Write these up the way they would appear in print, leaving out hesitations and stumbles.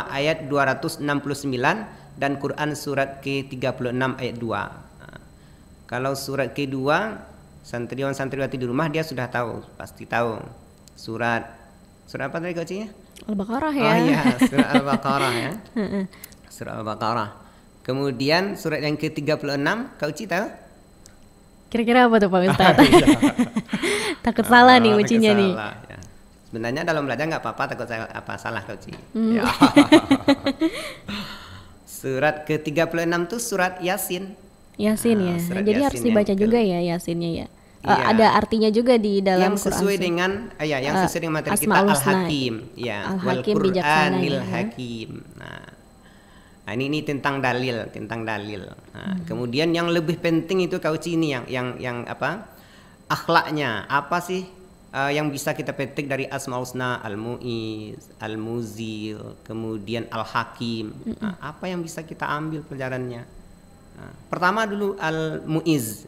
kedua ayat 269 dan Quran surat ke-36 ayat 2. Kalau surat kedua, santriwan-santriwati di rumah dia sudah tahu, pasti tahu. Surat apa tadi Kak Uci? Al-Baqarah ya. Oh iya, surat Al-Baqarah ya. Surat Al-Baqarah. Kemudian surat yang ke-36, Kak Uci tahu? Kira-kira apa tuh Pak Ustadz? Takut salah nih ucinya nih. Ya. Sebenarnya dalam belajar nggak apa-apa takut salah Kak Uci. Ya. Surat ke-36 itu surat Yasin. Yasin ya. Jadi Yasin harus dibaca juga ya Yasinnya ya. Iya. Ada artinya juga di dalam yang sesuai Quran dengan yang sesuai dengan materi kita Al-Hakim ya, wal Qur'anil Hakim. Nah, ini tentang dalil. Kemudian yang lebih penting itu Kauci ini yang apa? Akhlaknya. Apa sih yang bisa kita petik dari Asmaul Husna, Al-Mu'iz, Al-Muzil, kemudian Al-Hakim. Apa yang bisa kita ambil pelajarannya? Pertama dulu Al-Mu'iz.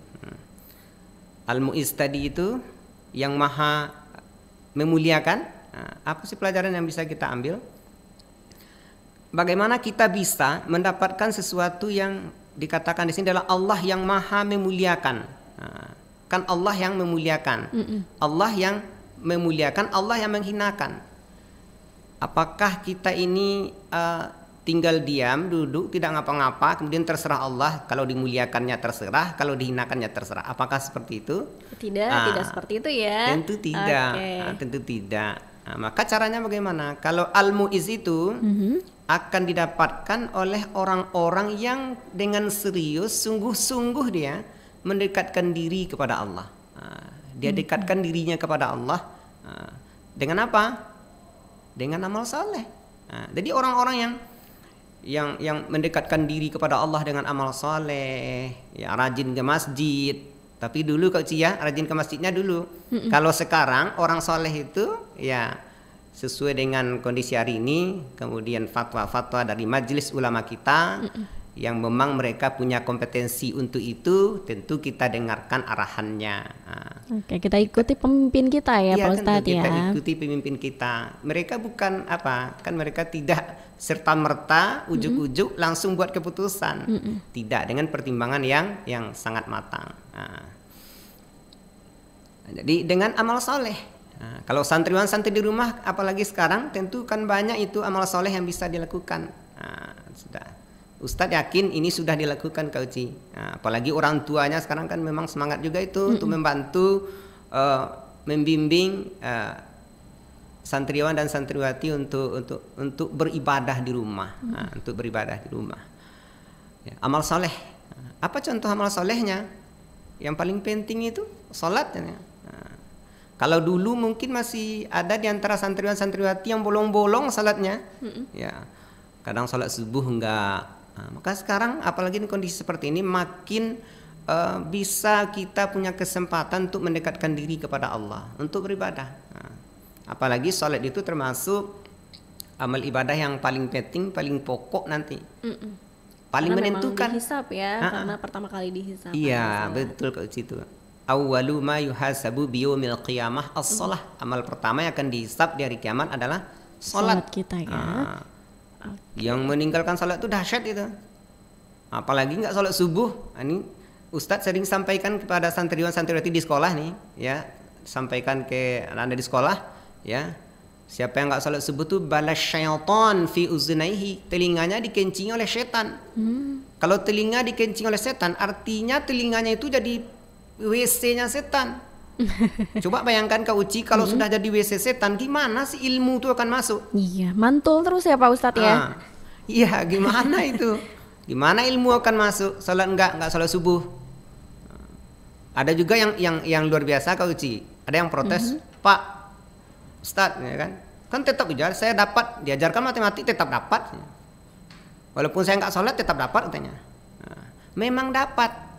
Al-Mu'iz tadi itu yang maha memuliakan. Apa sih pelajaran yang bisa kita ambil? Bagaimana kita bisa mendapatkan sesuatu yang dikatakan di sini adalah Allah yang maha memuliakan. Kan Allah yang memuliakan. Allah yang memuliakan, Allah yang menghinakan. Apakah kita ini tinggal diam, duduk, tidak ngapa-ngapa, kemudian terserah Allah, kalau dimuliakannya terserah, kalau dihinakannya terserah. Apakah seperti itu? Tidak seperti itu ya. Tentu tidak. Tentu tidak. Maka caranya bagaimana? Kalau Al-Mu'iz itu akan didapatkan oleh orang-orang yang dengan serius, sungguh-sungguh dia mendekatkan diri kepada Allah. Dia dekatkan dirinya kepada Allah. Dengan apa? Dengan amal saleh. Jadi orang-orang yang mendekatkan diri kepada Allah dengan amal saleh, ya rajin ke masjid. Tapi dulu Kak Uci ya, rajin ke masjidnya dulu. Kalau sekarang orang saleh itu ya sesuai dengan kondisi hari ini, kemudian fatwa-fatwa dari majelis ulama kita yang memang mereka punya kompetensi untuk itu, tentu kita dengarkan arahannya. Oke, kita ikuti pemimpin kita ya Pak Ustadz ya. Kita ikuti pemimpin kita. Mereka bukan apa, kan mereka tidak serta-merta ujuk-ujuk langsung buat keputusan. Tidak, dengan pertimbangan yang sangat matang. Jadi dengan amal soleh. Kalau santriwan-santri di rumah, apalagi sekarang, tentu kan banyak itu amal soleh yang bisa dilakukan. Sudah. Ustadz yakin ini sudah dilakukan Kak Uci. Apalagi orang tuanya sekarang kan memang semangat juga itu untuk membantu membimbing santriwan dan santriwati untuk beribadah di rumah. Untuk beribadah di rumah. Ya, amal soleh. Apa contoh amal solehnya? Yang paling penting itu sholatnya. Kalau dulu mungkin masih ada di antara santriwan-santriwati yang bolong-bolong salatnya, ya kadang salat subuh enggak. Maka sekarang apalagi di kondisi seperti ini makin bisa kita punya kesempatan untuk mendekatkan diri kepada Allah untuk beribadah. Apalagi salat itu termasuk amal ibadah yang paling penting, paling pokok nanti, paling karena menentukan. Dihisab ya, karena pertama kali dihisab. Iya betul Kak Uci itu. Awwalu ma yuhasabu biyumil qiyamah as-shalah. Amal pertama yang akan dihisab di hari kiamat adalah salat kita ya. Yang meninggalkan salat itu dahsyat itu. Apalagi nggak salat subuh. Ini Ustadz sering sampaikan kepada santriwan-santriwati di sekolah nih, ya, sampaikan ke anak-anak di sekolah, ya. Siapa yang nggak salat subuh tuh balas syaitan fi uzunaihi, telinganya dikencingi oleh setan. Kalau telinga dikencing oleh setan, artinya telinganya itu jadi WC-nya setan. Coba bayangkan Kak Uci kalau sudah jadi WC setan, gimana sih ilmu itu akan masuk? Iya, mantul terus ya Pak Ustadz ya. Iya, gimana itu? Gimana ilmu akan masuk? Salat enggak salat subuh. Ada juga yang luar biasa Kak Uci. Ada yang protes, Pak Ustadz, ya kan? Kan tetap ujar, saya dapat diajarkan matematik tetap dapat. Walaupun saya enggak salat tetap dapat katanya. Memang dapat.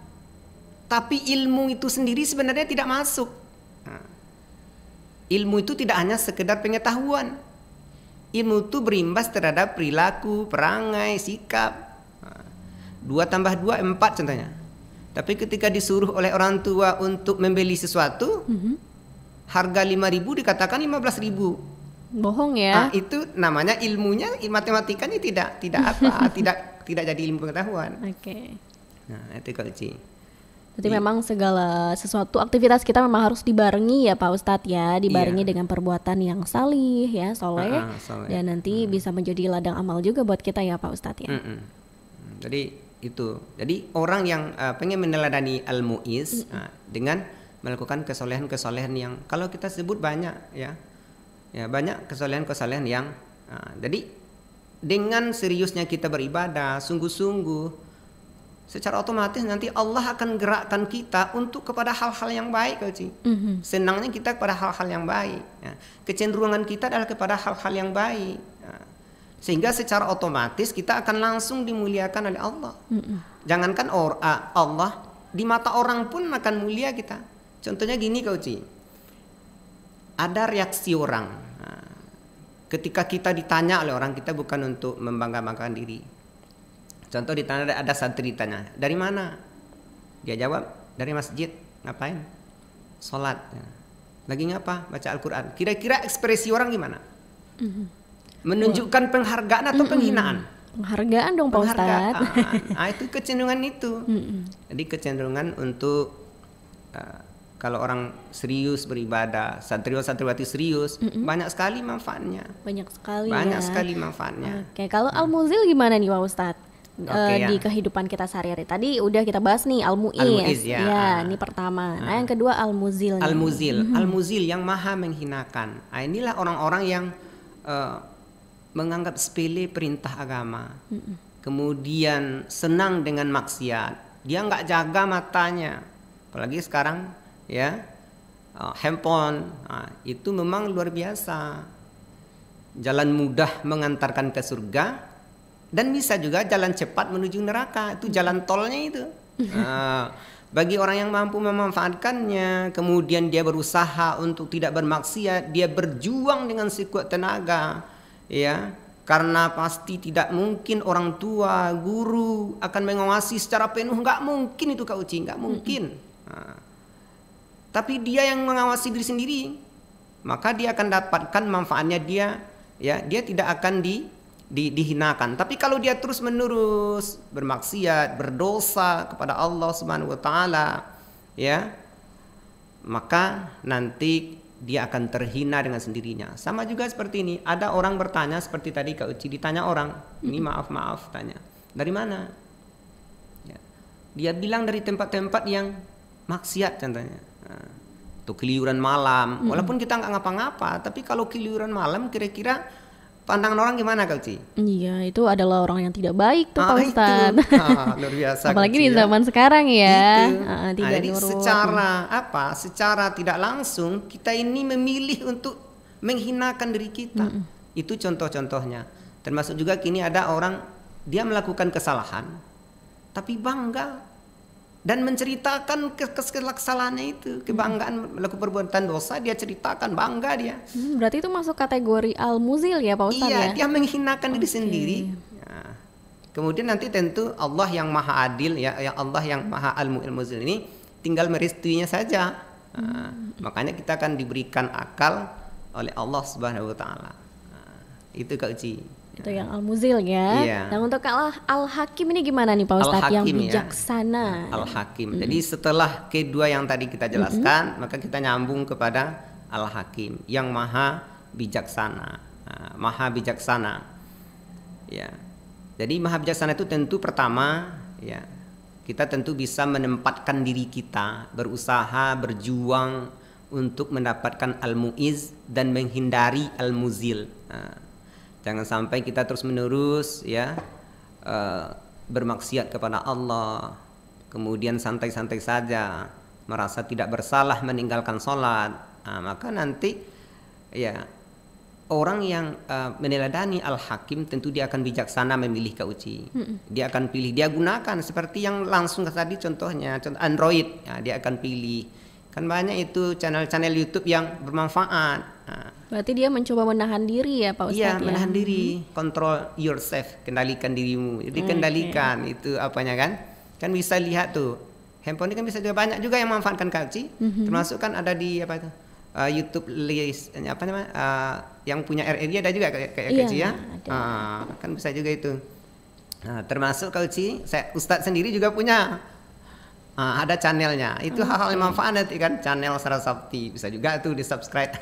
Tapi ilmu itu sendiri sebenarnya tidak masuk. Ilmu itu tidak hanya sekedar pengetahuan. Ilmu itu berimbas terhadap perilaku, perangai, sikap. 2 tambah 2 4 contohnya. Tapi ketika disuruh oleh orang tua untuk membeli sesuatu, harga 5.000 dikatakan 15.000. Bohong ya. Itu namanya ilmunya, matematikanya tidak jadi ilmu pengetahuan. Oke. Nah, itu Kak Uci. Berarti memang segala sesuatu aktivitas kita memang harus dibarengi ya Pak Ustadz ya, dibarengi dengan perbuatan yang salih ya, soleh, dan nanti bisa menjadi ladang amal juga buat kita ya Pak Ustadz ya. Jadi itu, jadi orang yang pengen meneladani al-mu'iz dengan melakukan kesolehan-kesolehan yang kalau kita sebut banyak ya banyak kesolehan-kesolehan yang jadi dengan seriusnya kita beribadah sungguh-sungguh, secara otomatis nanti Allah akan gerakkan kita untuk kepada hal-hal yang baik, senangnya kita kepada hal-hal yang baik, kecenderungan kita adalah kepada hal-hal yang baik, sehingga secara otomatis kita akan langsung dimuliakan oleh Allah. Jangankan Allah, di mata orang pun akan mulia kita. Contohnya gini Kak Uci, ada reaksi orang ketika kita ditanya oleh orang, kita bukan untuk membangga-banggakan diri. Contoh ditanya, ada santri ditanya, dari mana? Dia jawab, dari masjid. Ngapain? Sholat. Lagi ngapa? Baca Al-Quran. Kira-kira ekspresi orang gimana? Menunjukkan penghargaan atau penghinaan? Penghargaan dong Pak Ustadz. Itu kecenderungan itu. Jadi kecenderungan untuk kalau orang serius beribadah, santriwati serius, banyak sekali manfaatnya. Banyak sekali manfaatnya. Oke, kalau al-muzil gimana nih Pak Ustadz? Di kehidupan kita sehari-hari. Tadi udah kita bahas nih al-mu'iz ya, ini pertama. Nah yang kedua al-muzil. Al-muzil yang maha menghinakan. Inilah orang-orang yang menganggap sepele perintah agama, kemudian senang dengan maksiat. Dia nggak jaga matanya, apalagi sekarang ya handphone itu memang luar biasa. Jalan mudah mengantarkan ke surga, dan bisa juga jalan cepat menuju neraka, itu jalan tolnya itu. Bagi orang yang mampu memanfaatkannya, kemudian dia berusaha untuk tidak bermaksiat, dia berjuang dengan sekuat tenaga, ya, karena pasti tidak mungkin orang tua, guru akan mengawasi secara penuh, nggak mungkin itu Kak Uci, nggak mungkin. Tapi dia yang mengawasi diri sendiri, maka dia akan dapatkan manfaatnya dia, ya, dia tidak akan dihinakan. Tapi kalau dia terus menerus bermaksiat, berdosa kepada Allah Subhanahu wa taala, ya, maka nanti dia akan terhina dengan sendirinya. Sama juga seperti ini, ada orang bertanya seperti tadi Kak Uci, ditanya orang, ini maaf tanya, dari mana? Ya. Dia bilang dari tempat-tempat yang maksiat contohnya. Tuh keliuran malam, walaupun kita nggak ngapa-ngapa, tapi kalau keliuran malam kira-kira pandangan orang gimana Kak Uci? Iya, itu adalah orang yang tidak baik tuh Pak Ustadz. Luar biasa. Apalagi di zaman sekarang ya. Jadi secara tidak langsung kita ini memilih untuk menghinakan diri kita. Itu contoh-contohnya. Termasuk juga kini ada orang dia melakukan kesalahan, tapi bangga dan menceritakan kesalahannya itu, kebanggaan melakukan perbuatan dosa, dia ceritakan, bangga dia. Berarti itu masuk kategori al-muzil ya Pak Ustadz? Iya, ya? dia menghinakan diri sendiri. Ya. Kemudian nanti tentu Allah yang maha adil, ya Allah yang maha al-muzil ini tinggal merestuinya saja. Makanya kita akan diberikan akal oleh Allah Subhanahu wa taala. Itu Kak Uci. Itu yang al-muzil ya. Iya. Nah untuk al-hakim ini gimana nih Pak Ustadz, yang bijaksana? Al-hakim. Jadi setelah kedua yang tadi kita jelaskan, maka kita nyambung kepada al-hakim yang maha bijaksana. Maha bijaksana. Ya. Jadi maha bijaksana itu tentu pertama, ya, kita tentu bisa menempatkan diri kita, berusaha, berjuang untuk mendapatkan al-mu'iz dan menghindari al-muzil. Jangan sampai kita terus menerus ya bermaksiat kepada Allah, kemudian santai-santai saja, merasa tidak bersalah meninggalkan sholat. Maka nanti ya orang yang meneladani al-hakim tentu dia akan bijaksana memilih Kak Uci. Dia akan pilih, dia gunakan seperti yang langsung tadi contohnya, contoh Android, ya, dia akan pilih. Kan banyak itu channel-channel YouTube yang bermanfaat. Berarti dia mencoba menahan diri ya Pak Ustadz? Iya, menahan diri, control yourself, kendalikan dirimu. Jadi kendalikan itu apanya kan? Kan bisa lihat tuh, handphone ini kan bisa juga banyak juga yang memanfaatkan Kak Uci. Termasuk kan ada di apa itu? YouTube list apa namanya yang punya RRI ada juga kayak Iya, Kak Ci ya. ada. Kan bisa juga itu. Termasuk Kak Ci, Ustadz sendiri juga punya ada channelnya. Itu hal-hal yang manfaat nanti kan, channel Sarasabti bisa juga tuh di subscribe.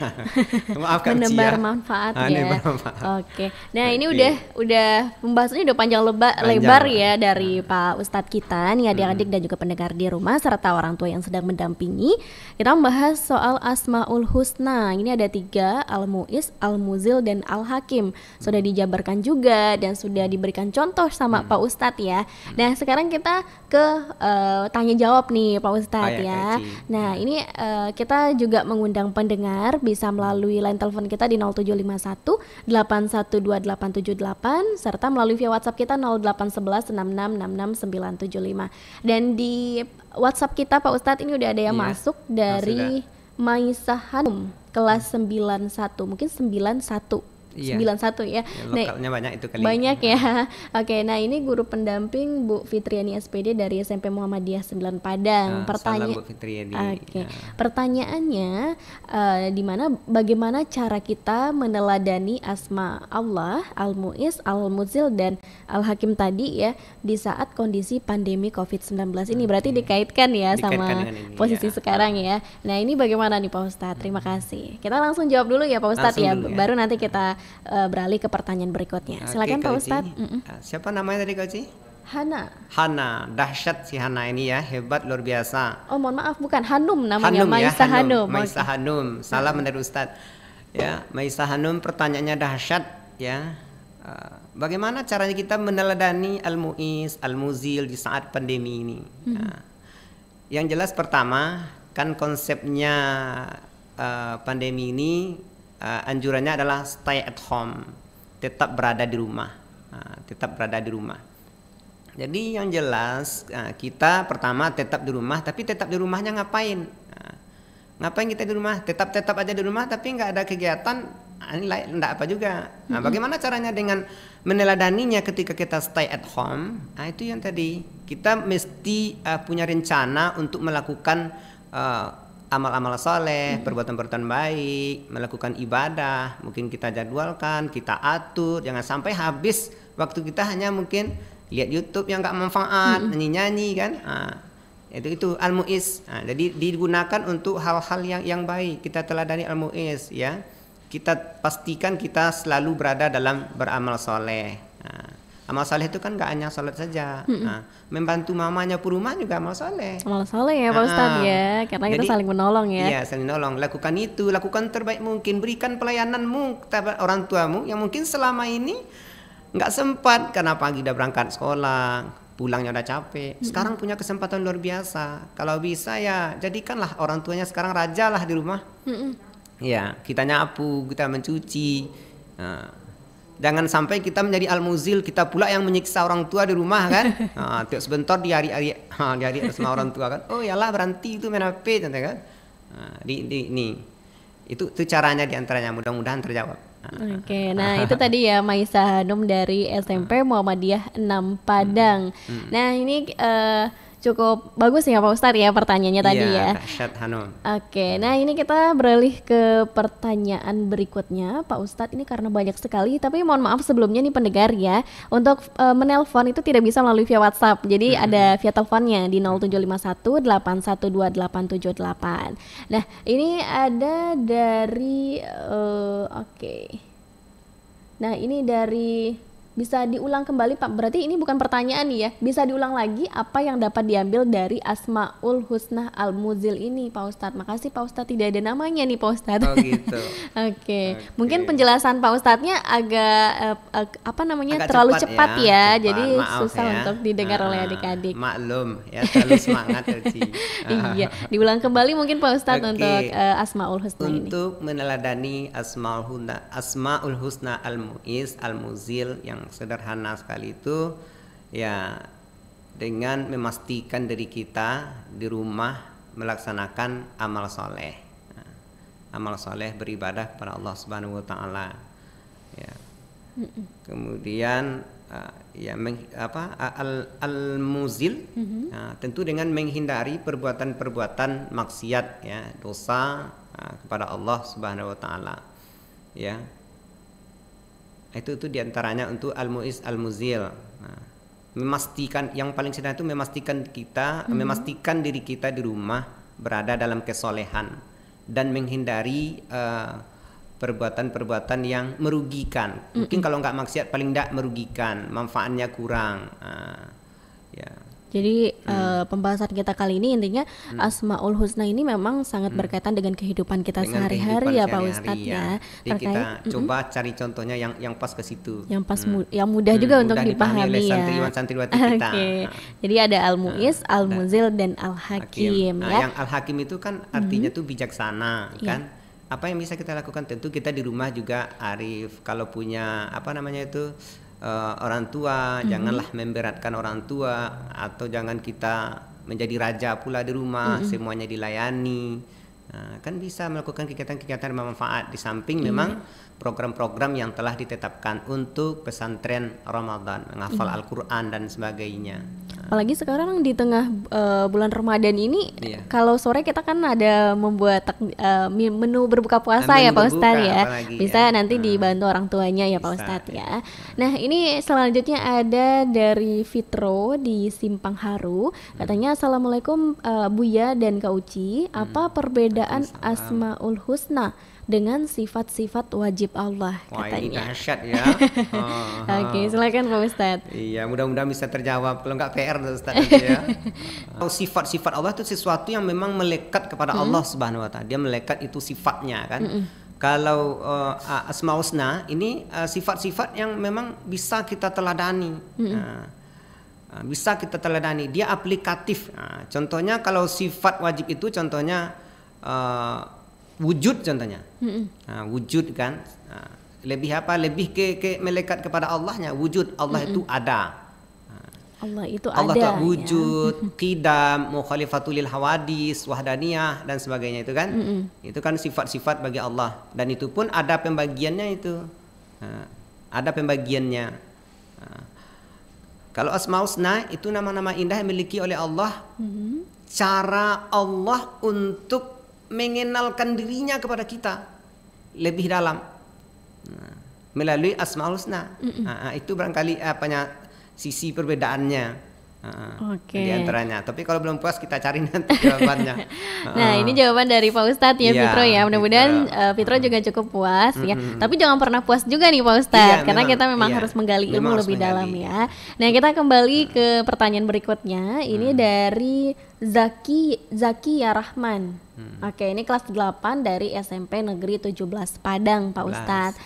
Maafkan Ci Menebar ya. manfaat ya. Menebar manfaat. Oke. Nah, ini udah pembahasannya udah panjang lebar ya dari Pak Ustadz kita nih adik-adik dan juga pendengar di rumah serta orang tua yang sedang mendampingi. Kita membahas soal Asmaul Husna. Ini ada 3, Al-Mu'iz, Al-Muzil dan Al-Hakim. Sudah dijabarkan juga dan sudah diberikan contoh sama Pak Ustadz ya. Nah, sekarang kita ke tanya jawab nih Pak Ustadz ya. Nah, ini kita juga mengundang pendengar bisa melalui line telepon kita di 0751 8128878 serta melalui via WhatsApp kita 0811 6666 975. Dan di WhatsApp kita Pak Ustadz ini udah ada yang masuk dari Maisa Hanum kelas 91, mungkin 91. 91 ya. Lokalnya banyak itu kali. Banyak ya. Oke, nah ini guru pendamping Bu Fitriani SPD dari SMP Muhammadiyah 9 Padang. Salam Bu Fitriani. Oke. Pertanyaannya bagaimana cara kita meneladani asma Allah, Al-Mu'iz, Al-Muzil dan Al-Hakim tadi ya di saat kondisi pandemi COVID-19 ini. Berarti dikaitkan ya sama posisi sekarang ya. Nah, ini bagaimana nih Pak Ustadz? Terima kasih. Kita langsung jawab dulu ya Pak Ustadz ya. Baru nanti kita beralih ke pertanyaan berikutnya. Silakan Pak Ustadz. Siapa namanya tadi Kak Ci? Hana, dahsyat si Hana ini ya, hebat luar biasa. Oh mohon maaf, bukan Hanum namanya, Maisa Hanum. Maisa Hanum, salam dari Ustadz. Ya, Maisa Hanum pertanyaannya dahsyat ya. Bagaimana caranya kita meneladani Al-Mu'iz, Al-Muzil di saat pandemi ini? Yang jelas pertama kan konsepnya pandemi ini anjurannya adalah stay at home, tetap berada di rumah, Jadi yang jelas kita pertama tetap di rumah, tapi tetap di rumahnya ngapain? Ngapain kita di rumah? Tetap aja di rumah, tapi nggak ada kegiatan, enggak apa juga. Bagaimana caranya dengan meneladaninya ketika kita stay at home? Itu yang tadi kita mesti punya rencana untuk melakukan amal-amal soleh, perbuatan-perbuatan baik, melakukan ibadah, mungkin kita jadwalkan, kita atur, jangan sampai habis waktu kita hanya mungkin lihat YouTube yang nggak manfaat, nyanyi-nyanyi kan, itu Al-Mu'iz. Jadi digunakan untuk hal-hal yang baik, kita teladani Al-Mu'iz ya, kita pastikan kita selalu berada dalam beramal soleh. Amal soleh itu kan gak hanya sholat saja. Membantu mamanya pun rumah juga amal soleh. Amal soleh ya Pak Ustadz ya, karena kita saling menolong ya. Iya, saling menolong. Lakukan itu, lakukan terbaik mungkin. Berikan pelayananmu kepada orang tuamu yang mungkin selama ini gak sempat karena pagi udah berangkat sekolah, pulangnya udah capek. Sekarang punya kesempatan luar biasa. Kalau bisa ya jadikanlah orang tuanya sekarang raja lah di rumah. Ya, kita nyapu, kita mencuci. Jangan sampai kita menjadi Al-Muzil, kita pula yang menyiksa orang tua di rumah kan. Tiap sebentar diari-ari sama orang tua kan. Oh yalah berhenti itu main HP kan. Ini itu caranya diantaranya, mudah-mudahan terjawab. Oke, nah itu tadi ya Maisa Hanum dari SMP Muhammadiyah 6 Padang. Nah ini cukup bagus ya Pak Ustadz ya pertanyaannya tadi ya. Dahsyat Hanum. Oke, nah ini kita beralih ke pertanyaan berikutnya Pak Ustadz. Ini karena banyak sekali, tapi mohon maaf sebelumnya nih pendengar ya, untuk menelpon itu tidak bisa melalui via WhatsApp. Jadi ada via teleponnya di 0751 812 878. Nah ini ada dari Nah ini dari, bisa diulang kembali Pak, berarti ini bukan pertanyaan nih ya, bisa diulang lagi apa yang dapat diambil dari Asmaul Husna Al-Muzil ini Pak Ustadz. Makasih Pak Ustadz, tidak ada namanya nih Pak Ustadz. Oh gitu. Oke. Mungkin penjelasan Pak Ustadznya agak terlalu cepat ya, jadi susah ya untuk didengar oleh adik-adik. Maklum ya, terlalu semangat Iya, diulang kembali mungkin Pak Ustadz untuk Asmaul Husna ini. Untuk meneladani Asmaul Husna Al-Mu'iz, Al-Muzil yang sederhana sekali itu ya, dengan memastikan diri kita di rumah melaksanakan amal soleh, amal soleh beribadah kepada Allah Subhanahu Wa Taala ya. Kemudian al-muzil tentu dengan menghindari perbuatan-perbuatan maksiat ya, dosa kepada Allah Subhanahu wa taala. Ya. Itu diantaranya untuk al-muiz al-muzil. Memastikan, yang paling sederhana itu memastikan diri kita di rumah berada dalam kesolehan dan menghindari perbuatan-perbuatan yang merugikan. Mungkin kalau nggak maksiat paling nggak merugikan, manfaatnya kurang. Ya. Jadi pembahasan kita kali ini intinya Asmaul Husna ini memang sangat berkaitan dengan kehidupan kita sehari-hari ya Pak Ustadz ya. Jadi kita coba cari contohnya yang pas ke situ. Yang pas yang mudah juga untuk dipahami ya. Santriwati kita. Jadi ada Al-Mu'iz, Al-Muzil dan Al-Hakim ya. Yang Al-Hakim itu kan artinya tuh bijaksana kan. Apa yang bisa kita lakukan? Tentu kita di rumah juga arif. Kalau punya orang tua, janganlah memberatkan orang tua, atau jangan kita menjadi raja pula di rumah, semuanya dilayani. Kan bisa melakukan kegiatan-kegiatan bermanfaat di samping memang program-program yang telah ditetapkan untuk pesantren Ramadan, menghafal Al-Quran dan sebagainya. Apalagi sekarang di tengah bulan Ramadan ini, kalau sore kita kan ada membuat menu berbuka puasa ya Pak Ustadz ya. Bisa nanti dibantu orang tuanya ya Pak Ustadz ya. Nah ini selanjutnya ada dari Fitro di Simpang Haru. Katanya Assalamualaikum Buya dan Kak Uci. Apa perbedaan Asmaul Husna dengan sifat-sifat wajib Allah katanya? Wah ini dahsyat ya. Oke, silakan Pak Ustadz. Iya, mudah-mudahan bisa terjawab. Kalau nggak PR Ustadz ya. Sifat-sifat Allah itu sesuatu yang memang melekat kepada Allah Subhanahu wa taala. Dia melekat, itu sifatnya kan. Kalau Asmaul Husna ini sifat-sifat yang memang bisa kita teladani. Bisa kita teladani. Dia aplikatif. Contohnya kalau sifat wajib itu contohnya wujud contohnya. Wujud kan. Lebih apa? Lebih ke melekat kepada Allahnya. Wujud Allah itu ada. Allah itu Allah ada. wujud, qidam, mukhalifatul lil hawadis, wahdaniyah dan sebagainya itu kan. Itu kan sifat-sifat bagi Allah, dan itu pun ada pembagiannya itu. Ada pembagiannya. Kalau Asmaul Husna itu nama-nama indah yang dimiliki oleh Allah. Cara Allah untuk mengenalkan dirinya kepada kita lebih dalam melalui Asmaul Husna. Itu barangkali sisi perbedaannya. Di antaranya. Tapi kalau belum puas kita cari nanti jawabannya. Nah ini jawaban dari Pak Ustadz ya, Fitro ya. Mudah-mudahan Fitro juga cukup puas ya. Tapi jangan pernah puas juga nih Pak Ustadz, karena kita memang harus menggali ilmu lebih dalam ya. Nah kita kembali ke pertanyaan berikutnya. Ini dari Zaki ya Rahman. Oke, ini kelas 8 dari SMP Negeri 17 Padang Pak Ustadz.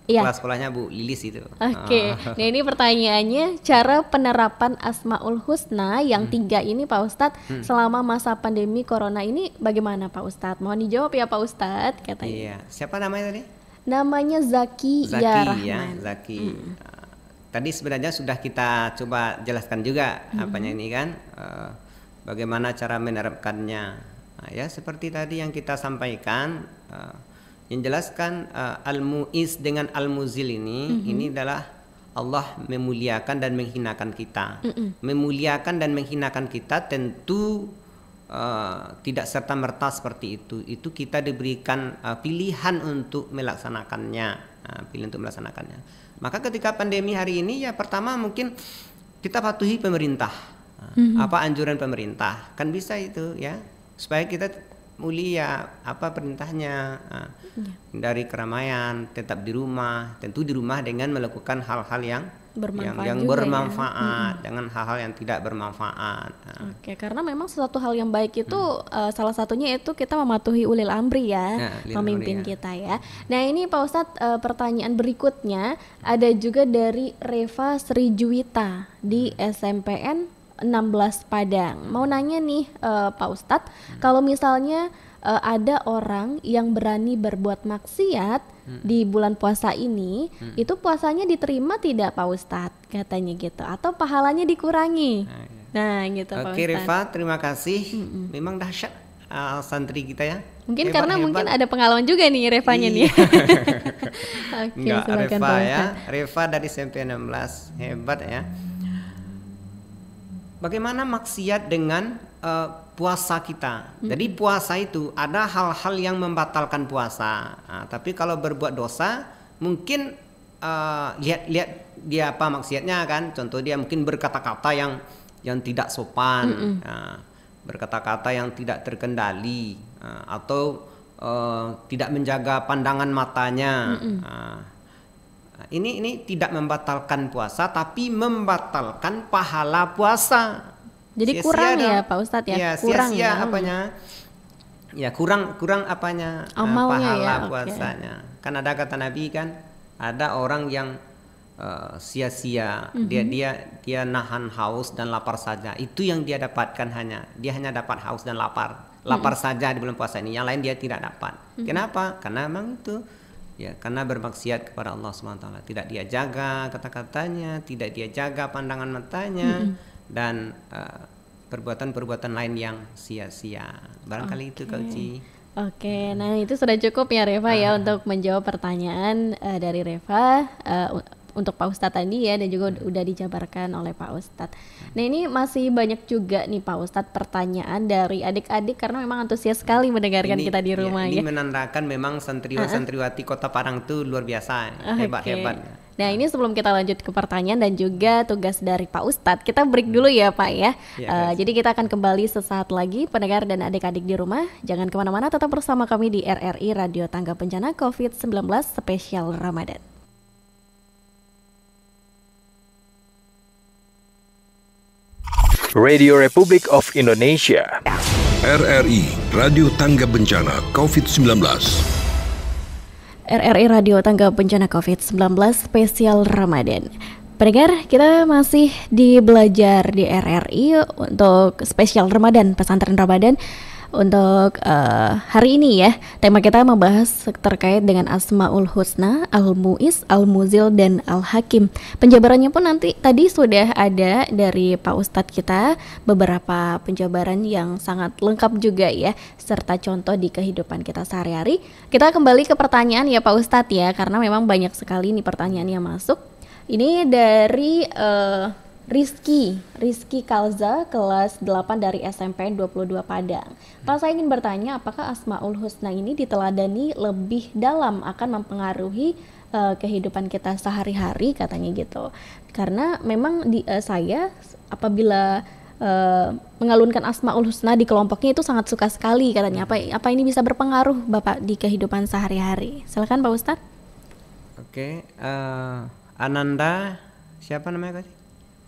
Kelas sekolahnya Bu Lilis itu. Oke. Nah ini pertanyaannya, cara penerapan Asmaul Husna yang 3 ini Pak Ustadz selama masa pandemi Corona ini bagaimana Pak Ustadz? Mohon dijawab ya Pak Ustadz katanya. Iya. Siapa namanya tadi? Namanya Zaki ya Rahman. Ya, Zaki. Tadi sebenarnya sudah kita coba jelaskan juga apanya ini kan. Bagaimana cara menerapkannya. Ya seperti tadi yang kita sampaikan. Yang jelaskan Al-Mu'iz dengan Al-Muzil ini adalah Allah memuliakan dan menghinakan kita. Memuliakan dan menghinakan kita tentu tidak serta-merta seperti itu. Itu kita diberikan pilihan untuk melaksanakannya. Maka ketika pandemi hari ini ya pertama mungkin kita patuhi pemerintah. Apa anjuran pemerintah? Kan bisa itu ya. Supaya kita mulia apa perintahnya, dari keramaian, tetap di rumah, tentu di rumah dengan melakukan hal-hal yang bermanfaat, dengan hal-hal yang tidak bermanfaat. Oke, karena memang sesuatu hal yang baik itu salah satunya itu kita mematuhi ulil amri ya, pemimpin kita ya. Nah ini Pak Ustadz, pertanyaan berikutnya ada juga dari Reva Sri Juwita di SMPN 16 Padang. Mau nanya nih Pak Ustadz, kalau misalnya ada orang yang berani berbuat maksiat di bulan puasa ini, itu puasanya diterima tidak Pak Ustadz? Katanya gitu, atau pahalanya dikurangi? Nah gitu Pak Ustadz. Oke Reva, terima kasih. Memang dahsyat santri kita ya. Mungkin hebat, mungkin ada pengalaman juga nih Revanya nih. Oke, silakan Pak Ustadz. Reva dari SMP 16, hebat ya. bagaimana maksiat dengan puasa kita. Jadi puasa itu ada hal-hal yang membatalkan puasa. Nah, tapi kalau berbuat dosa mungkin lihat dia apa maksiatnya kan. Contoh dia mungkin berkata-kata yang tidak sopan, berkata-kata yang tidak terkendali, atau tidak menjaga pandangan matanya. Ini tidak membatalkan puasa, tapi membatalkan pahala puasa. Jadi sia-sia kurang ya Pak Ustadz ya? Ya kurang sia-sia ya? apanya? Ya kurang apanya? Amalnya pahala ya, puasanya. Kan ada kata Nabi kan, ada orang yang sia-sia, dia nahan haus dan lapar saja. Itu yang dia dapatkan dia hanya dapat haus dan lapar saja di bulan puasa ini. Yang lain dia tidak dapat. Kenapa? Karena memang itu. Ya, karena bermaksiat kepada Allah SWT. Tidak dia jaga kata-katanya, tidak dia jaga pandangan matanya, dan perbuatan-perbuatan lain yang sia-sia. Barangkali itu Kak Uci. Oke, nah itu sudah cukup ya Reva ya untuk menjawab pertanyaan dari Reva untuk Pak Ustadz tadi ya, dan juga udah dijabarkan oleh Pak Ustadz. Nah ini masih banyak juga nih Pak Ustadz pertanyaan dari adik-adik karena memang antusias sekali mendengarkan kita di rumah ya. Ini menandakan memang santriwati Kota Padang itu luar biasa, hebat-hebat. Nah ini sebelum kita lanjut ke pertanyaan dan juga tugas dari Pak Ustadz, kita break dulu ya Pak ya. Jadi kita akan kembali sesaat lagi, pendengar dan adik-adik di rumah. Jangan kemana-mana, tetap bersama kami di RRI Radio Tangga Bencana COVID-19 Spesial Ramadan. Radio Republik of Indonesia. RRI Radio Tangga Bencana COVID-19. RRI Radio Tangga Bencana COVID-19 Spesial Ramadan. Pendengar, kita masih di belajar di RRI untuk spesial Ramadan, pesantren Ramadan. Untuk hari ini ya, tema kita membahas terkait dengan Asmaul Husna, Al-Mu'iz, Al-Muzil, dan Al-Hakim. Penjabarannya pun nanti tadi sudah ada dari Pak Ustadz kita, beberapa penjabaran yang sangat lengkap juga ya, serta contoh di kehidupan kita sehari-hari. Kita kembali ke pertanyaan ya Pak Ustadz ya, karena memang banyak sekali nih pertanyaan yang masuk. Ini dari Rizky Kalza, kelas 8 dari SMP 22 Padang. Pak, saya ingin bertanya, apakah Asmaul Husna ini diteladani lebih dalam akan mempengaruhi kehidupan kita sehari-hari, katanya gitu. Karena memang saya apabila mengalunkan Asmaul Husna di kelompoknya itu sangat suka sekali, katanya. Apa ini bisa berpengaruh Bapak di kehidupan sehari-hari? Silakan Pak Ustadz. Oke, Ananda, siapa namanya tadi?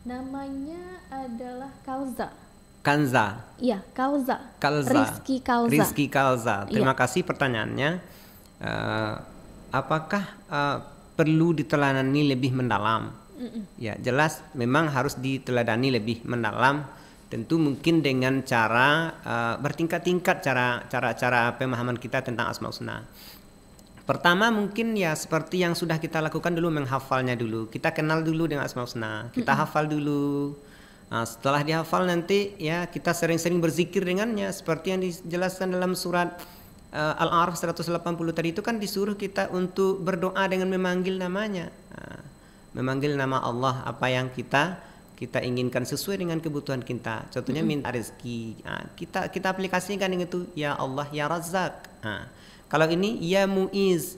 Namanya adalah Kanza. Iya, Kalza. Rizky Kalza. Terima kasih pertanyaannya. Apakah perlu diteladani lebih mendalam? Ya, jelas memang harus diteladani lebih mendalam. Tentu mungkin dengan cara bertingkat-tingkat cara pemahaman kita tentang Asmaul Husna. Pertama mungkin ya seperti yang sudah kita lakukan dulu, menghafalnya dulu. Kita kenal dulu dengan Asmaul Husna, kita hafal dulu. Nah, setelah dihafal nanti ya kita sering-sering berzikir dengannya, seperti yang dijelaskan dalam surat Al-A'raf 180 tadi itu kan disuruh kita untuk berdoa dengan memanggil namanya. Memanggil nama Allah, apa yang kita inginkan sesuai dengan kebutuhan kita. Contohnya minta rezeki. Kita aplikasikan dengan itu, ya Allah ya Razzaq. Kalau ini ya Mu'iz,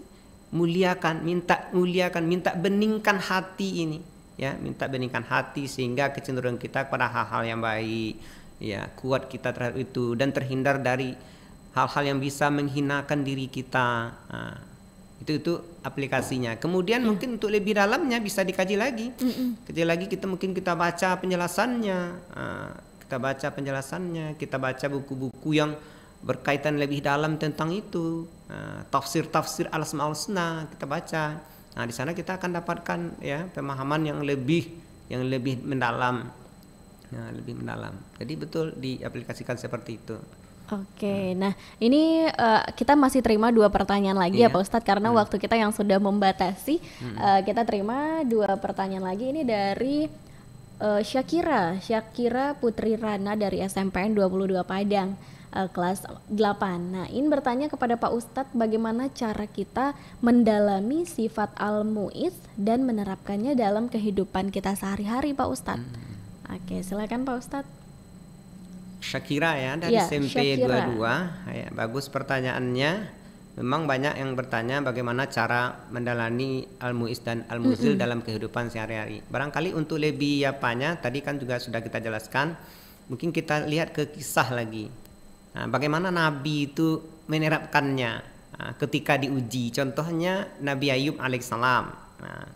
muliakan, minta beningkan hati ini, ya, minta beningkan hati sehingga kecenderungan kita kepada hal-hal yang baik, ya, kuat kita terhadap itu dan terhindar dari hal-hal yang bisa menghinakan diri kita. Itu aplikasinya. Kemudian mungkin untuk lebih dalamnya bisa dikaji lagi. Kita baca penjelasannya, kita baca buku-buku yang berkaitan lebih dalam tentang itu, tafsir Al-Asmaul Husna kita baca. Nah, di sana kita akan dapatkan ya pemahaman yang lebih mendalam. Lebih mendalam. Jadi betul diaplikasikan seperti itu. Oke, nah ini kita masih terima 2 pertanyaan lagi ya Pak Ustadz, karena waktu kita yang sudah membatasi. Kita terima 2 pertanyaan lagi. Ini dari Syakira Putri Rana dari SMPN 22 Padang, kelas 8. Nah, ini bertanya kepada Pak Ustadz, bagaimana cara kita mendalami sifat Al-Mu'iz dan menerapkannya dalam kehidupan kita sehari-hari Pak Ustadz? Oke, silakan Pak Ustadz. Syakira ya dari Ya, SMP Syakira. 22. Ya, bagus pertanyaannya. Memang banyak yang bertanya bagaimana cara mendalami al-mu'iz dan al-muzil dalam kehidupan sehari-hari. Barangkali untuk lebih apanya, tadi kan juga sudah kita jelaskan. Mungkin kita lihat ke kisah lagi. Nah, bagaimana Nabi itu menerapkannya ketika diuji. Contohnya Nabi Ayub alaihissalam. Nah,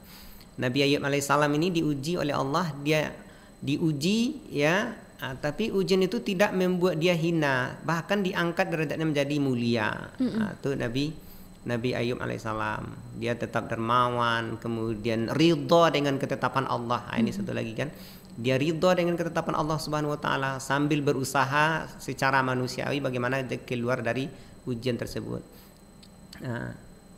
Nabi Ayub alaihissalam ini diuji oleh Allah. Dia diuji ya. Tapi ujian itu tidak membuat dia hina, bahkan diangkat derajatnya menjadi mulia. Itu Nabi Ayub alaihissalam. Dia tetap dermawan, kemudian ridha dengan ketetapan Allah. Ini satu lagi kan, dia ridha dengan ketetapan Allah Subhanahu Wa Taala sambil berusaha secara manusiawi bagaimana keluar dari ujian tersebut.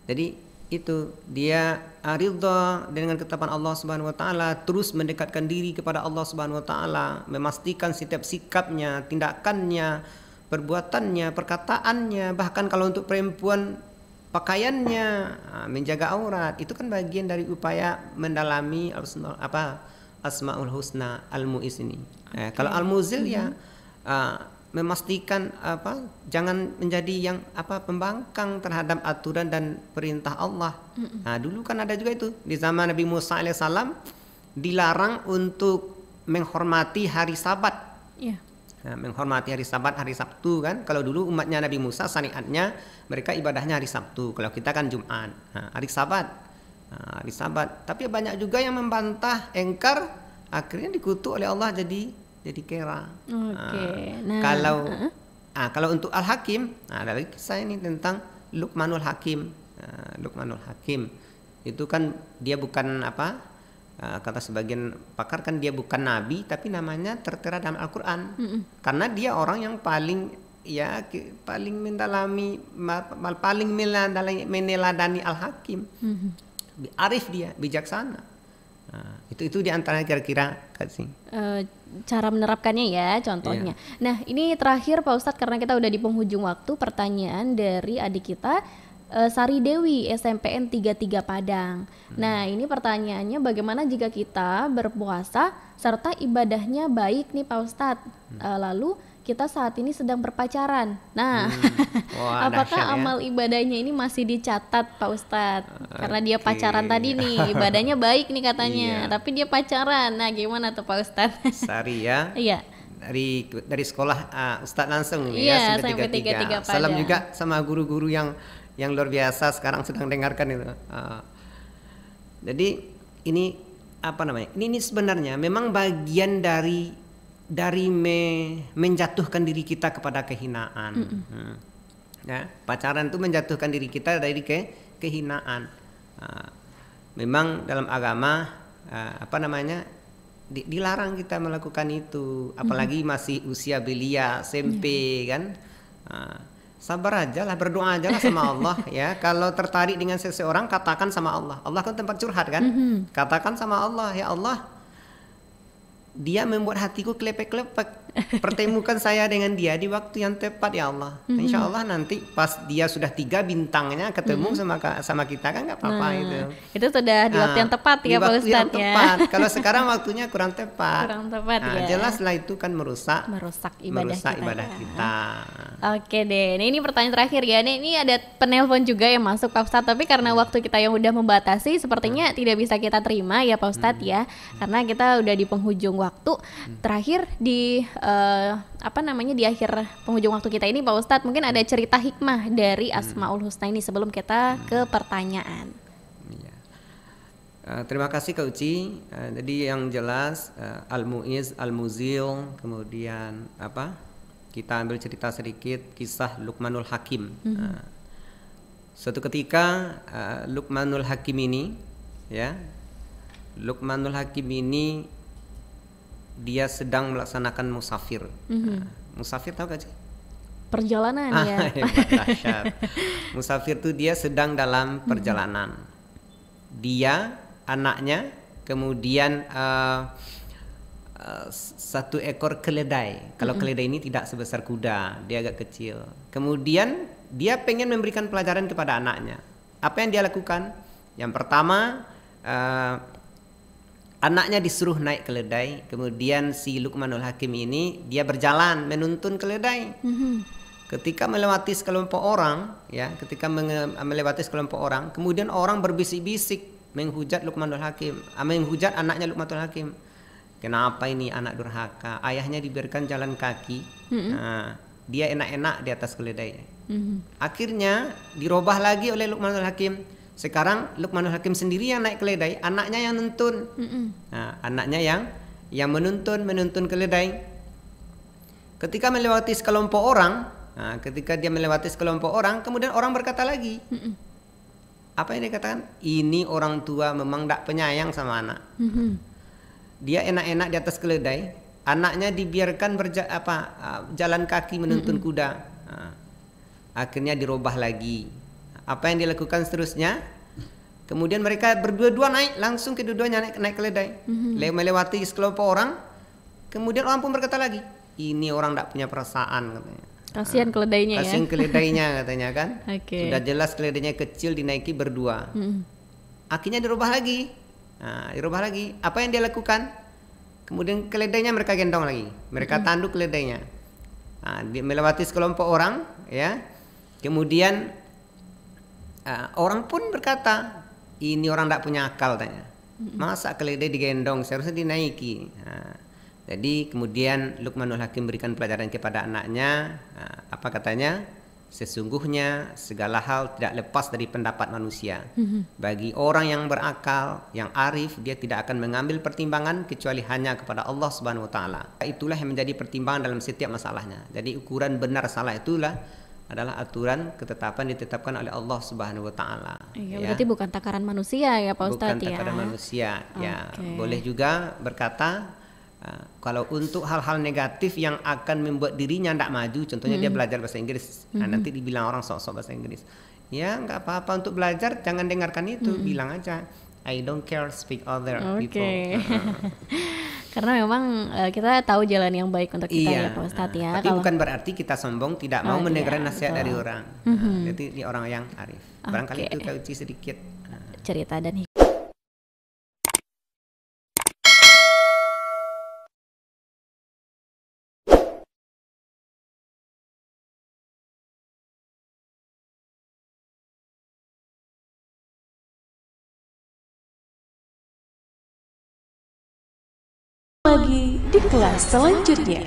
Jadi itu dia ridha dengan ketetapan Allah Subhanahu Wa Taala, terus mendekatkan diri kepada Allah Subhanahu Wa Taala, memastikan setiap sikapnya, tindakannya, perbuatannya, perkataannya, bahkan kalau untuk perempuan pakaiannya, menjaga aurat, itu kan bagian dari upaya mendalami Asmaul Husna al-Mu'iz ini. Kalau al-Muzil ya memastikan jangan menjadi yang pembangkang terhadap aturan dan perintah Allah. Nah, dulu kan ada juga itu di zaman Nabi Musa alaihissalam dilarang untuk menghormati hari Sabat. Nah, menghormati hari Sabat, hari Sabtu kan. Kalau dulu umatnya Nabi Musa syariatnya mereka ibadahnya hari Sabtu. Kalau kita kan Jumat. Nah, hari Sabat. Hari Sabat. Tapi banyak juga yang membantah, engkar, akhirnya dikutuk oleh Allah jadi kera. Kalau untuk Al-Hakim, ada lagi kisah ini tentang Luqmanul Hakim. Luqmanul Hakim itu kan dia bukan kata sebagian pakar kan dia bukan nabi, tapi namanya tertera dalam Al-Quran. Karena dia orang yang paling mendalami, paling meneladani Al-Hakim. Arif dia, bijaksana. Itu diantaranya kira-kira cara menerapkannya ya, contohnya. Nah, ini terakhir Pak Ustadz, karena kita udah di penghujung waktu, pertanyaan dari adik kita Sari Dewi, SMPN 33 Padang. Nah, ini pertanyaannya, bagaimana jika kita berpuasa serta ibadahnya baik nih Pak Ustadz, lalu kita saat ini sedang berpacaran. Nah, apakah amal ibadahnya ini masih dicatat Pak Ustadz? Karena dia pacaran tadi nih, ibadahnya baik nih katanya, tapi dia pacaran. Nah, gimana tuh Pak Ustadz? Sari ya. Iya. Dari sekolah Ustadz langsung ya, sampai 33 Padang. Salam juga sama guru-guru yang luar biasa sekarang sedang dengarkan itu. Jadi ini Ini sebenarnya memang bagian dari menjatuhkan diri kita kepada kehinaan. Ya, pacaran itu menjatuhkan diri kita dari kehinaan. Memang dalam agama dilarang kita melakukan itu, apalagi masih usia belia SMP kan. Sabar aja lah, berdoa aja lah sama Allah ya. Kalau tertarik dengan seseorang, katakan sama Allah. Allah kan tempat curhat kan. Katakan sama Allah, ya Allah, dia membuat hatiku kelepek-kelepek. Pertemukan saya dengan dia di waktu yang tepat ya Allah. Insya Allah nanti pas dia sudah 3 bintangnya ketemu sama kita kan nggak apa-apa itu. Itu sudah di waktu yang tepat ya Pak Ustadz ya. Kalau sekarang waktunya kurang tepat. Kurang tepat ya. Jelaslah itu kan merusak ibadah kita. Oke deh, ini pertanyaan terakhir ya. Ini ada penelpon juga yang masuk Pak Ustadz, tapi karena waktu kita yang udah membatasi, sepertinya tidak bisa kita terima ya Pak Ustadz ya. Karena kita udah di penghujung waktu. Terakhir di di akhir penghujung waktu kita ini Pak Ustadz, mungkin ada cerita hikmah dari Asmaul Husna ini sebelum kita ke pertanyaan. Terima kasih Kak Uci. Jadi yang jelas Al-Mu'iz, Al-Muzil, kemudian kita ambil cerita sedikit kisah Luqmanul Hakim. Suatu ketika Luqmanul Hakim ini dia sedang melaksanakan musafir. Musafir tahu gak sih? Perjalanan ya. Musafir itu dia sedang dalam perjalanan. Dia, anaknya, kemudian 1 ekor keledai. Kalau keledai ini tidak sebesar kuda, dia agak kecil. Kemudian dia pengen memberikan pelajaran kepada anaknya. Apa yang dia lakukan? Yang pertama, Anaknya disuruh naik keledai, kemudian si Luqmanul Hakim ini dia berjalan menuntun keledai. Ketika melewati sekelompok orang, ya, melewati sekelompok orang, kemudian orang berbisik-bisik menghujat Luqmanul Hakim, menghujat anaknya Luqmanul Hakim. Kenapa ini anak durhaka? Ayahnya dibiarkan jalan kaki, nah, dia enak-enak di atas keledai. Akhirnya dirubah lagi oleh Luqmanul Hakim. Sekarang Luqmanul Hakim sendiri yang naik keledai, anaknya yang nuntun. Nah, anaknya yang menuntun keledai. Ketika melewati sekelompok orang, ketika dia melewati sekelompok orang, kemudian orang berkata lagi, apa yang dikatakan? Ini orang tua memang tidak penyayang sama anak. Dia enak-enak di atas keledai, anaknya dibiarkan jalan kaki menuntun kuda. Akhirnya dirubah lagi. Apa yang dilakukan seterusnya? Kemudian mereka berdua-dua naik, langsung kedua-duanya naik keledai, melewati sekelompok orang. Kemudian orang pun berkata lagi, ini orang tidak punya perasaan, katanya. Kasihan keledainya, kasihan keledainya katanya kan. Sudah jelas keledainya kecil dinaiki berdua. Akhirnya dirubah lagi. Apa yang dia lakukan? Kemudian keledainya mereka gendong lagi, mereka tanduk keledainya. Dia melewati sekelompok orang, ya. Kemudian orang pun berkata, ini orang tidak punya akal, tanya. Masa keledai digendong, seharusnya dinaiki. Jadi kemudian Luqmanul Hakim berikan pelajaran kepada anaknya. Apa katanya? Sesungguhnya segala hal tidak lepas dari pendapat manusia. Bagi orang yang berakal, yang arif, dia tidak akan mengambil pertimbangan kecuali hanya kepada Allah Subhanahu Wa Taala. Itulah yang menjadi pertimbangan dalam setiap masalahnya. Jadi ukuran benar salah itulah adalah aturan ketetapan ditetapkan oleh Allah Subhanahu Wa Taala. Iya, berarti bukan takaran manusia ya Pak Ustadz ya. Bukan takaran manusia. Ya, boleh juga berkata kalau untuk hal-hal negatif yang akan membuat dirinya tidak maju, contohnya dia belajar bahasa Inggris, nanti dibilang orang sok-sok bahasa Inggris. Ya nggak apa-apa untuk belajar, jangan dengarkan itu, bilang aja I don't care speak other people. Karena memang kita tahu jalan yang baik untuk kita ya Pak Ustadz ya. Tapi bukan berarti kita sombong tidak mau mendengarkan nasihat dari orang. Jadi di orang yang arif. Barangkali itu kita uji sedikit cerita dan lagi di kelas selanjutnya.